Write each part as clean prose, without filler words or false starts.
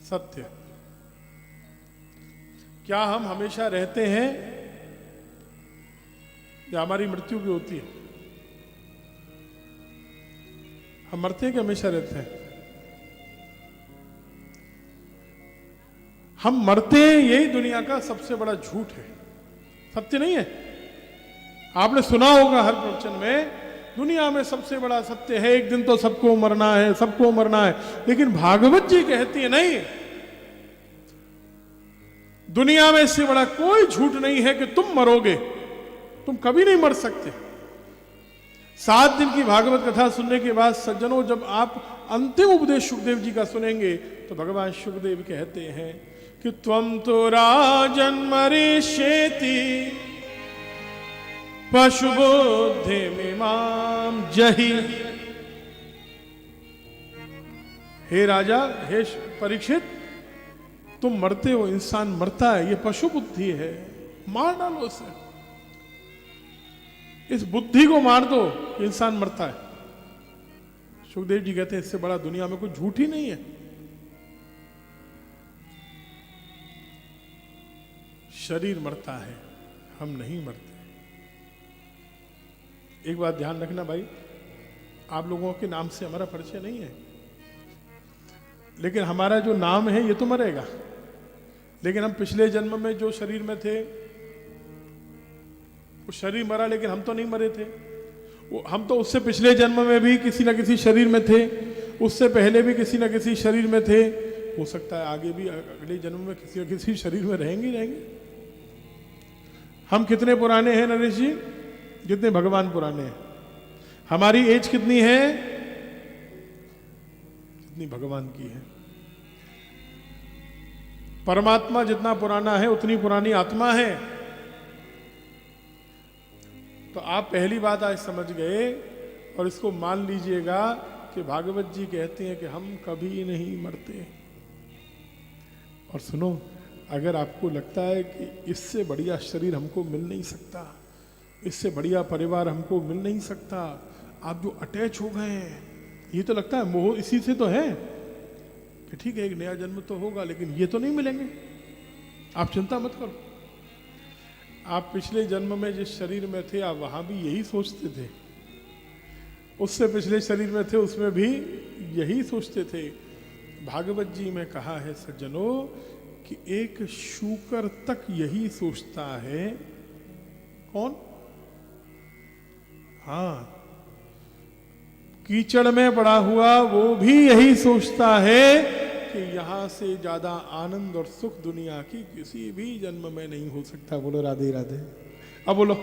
सत्य। क्या हम हमेशा रहते हैं या हमारी मृत्यु भी होती है? हम मरते हैं कि हमेशा रहते हैं? हम मरते हैं, यही दुनिया का सबसे बड़ा झूठ है, सत्य नहीं है। आपने सुना होगा हर प्रवचन में, दुनिया में सबसे बड़ा सत्य है एक दिन तो सबको मरना है, सबको मरना है। लेकिन भागवत जी कहती है नहीं, दुनिया में इससे बड़ा कोई झूठ नहीं है कि तुम मरोगे, तुम कभी नहीं मर सकते। 7 दिन की भागवत कथा सुनने के बाद सज्जनों, जब आप अंतिम उपदेश सुखदेव जी का सुनेंगे तो भगवान सुखदेव कहते हैं कि त्वं तो राजन मरीष्येति पशुबुद्धिमिमां जहि। हे राजा, हे परीक्षित, तुम मरते हो, इंसान मरता है, ये पशु बुद्धि है, मार डालो उसे। इस बुद्धि को मार दो, इंसान मरता है। सुखदेव जी कहते हैं इससे बड़ा दुनिया में कोई झूठ ही नहीं है। शरीर मरता है, हम नहीं मरते। एक बात ध्यान रखना भाई, आप लोगों के नाम से हमारा परिचय नहीं है, लेकिन हमारा जो नाम है ये तो मरेगा। लेकिन हम पिछले जन्म में जो शरीर में थे वो शरीर मरा, लेकिन हम तो नहीं मरे थे। हम तो उससे पिछले जन्म में भी किसी ना किसी शरीर में थे, उससे पहले भी किसी ना किसी शरीर में थे। हो सकता है आगे भी अगले जन्म में किसी न किसी शरीर में रहेंगे। हम कितने पुराने हैं नरेश जी? जितने भगवान पुराने हैं। हमारी एज कितनी है? जितनी भगवान की है। परमात्मा जितना पुराना है उतनी पुरानी आत्मा है। तो आप पहली बात आज समझ गए, और इसको मान लीजिएगा कि भागवत जी कहते हैं कि हम कभी नहीं मरते। और सुनो, अगर आपको लगता है कि इससे बढ़िया शरीर हमको मिल नहीं सकता, इससे बढ़िया परिवार हमको मिल नहीं सकता, आप जो अटैच हो गए हैं, ये तो लगता है मोह इसी से तो है कि ठीक है एक नया जन्म तो होगा, लेकिन ये तो नहीं मिलेंगे। आप चिंता मत करो। आप पिछले जन्म में जिस शरीर में थे, आप वहां भी यही सोचते थे, उससे पिछले शरीर में थे उसमें भी यही सोचते थे। भागवत जी में कहा है सज्जनों कि एक शूकर तक यही सोचता है। कौन? हाँ, कीचड़ में पड़ा हुआ वो भी यही सोचता है कि यहां से ज्यादा आनंद और सुख दुनिया की किसी भी जन्म में नहीं हो सकता। बोलो राधे राधे। अब बोलो,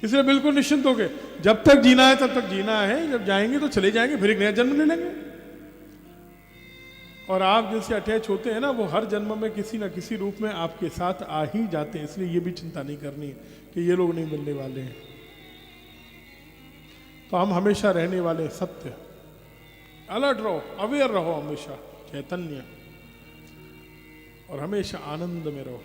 इसलिए बिल्कुल निश्चिंत हो गए, जब तक जीना है तब तक जीना है, जब जाएंगे तो चले जाएंगे, फिर एक नया जन्म ले लेंगे। और आप जिनसे अटैच होते हैं ना, वो हर जन्म में किसी ना किसी रूप में आपके साथ आ ही जाते हैं। इसलिए ये भी चिंता नहीं करनी कि ये लोग नहीं मिलने वाले हैं। तो हम हमेशा रहने वाले सत्य। अलर्ट रहो, अवेयर रहो, हमेशा चैतन्य, और हमेशा आनंद में रहो।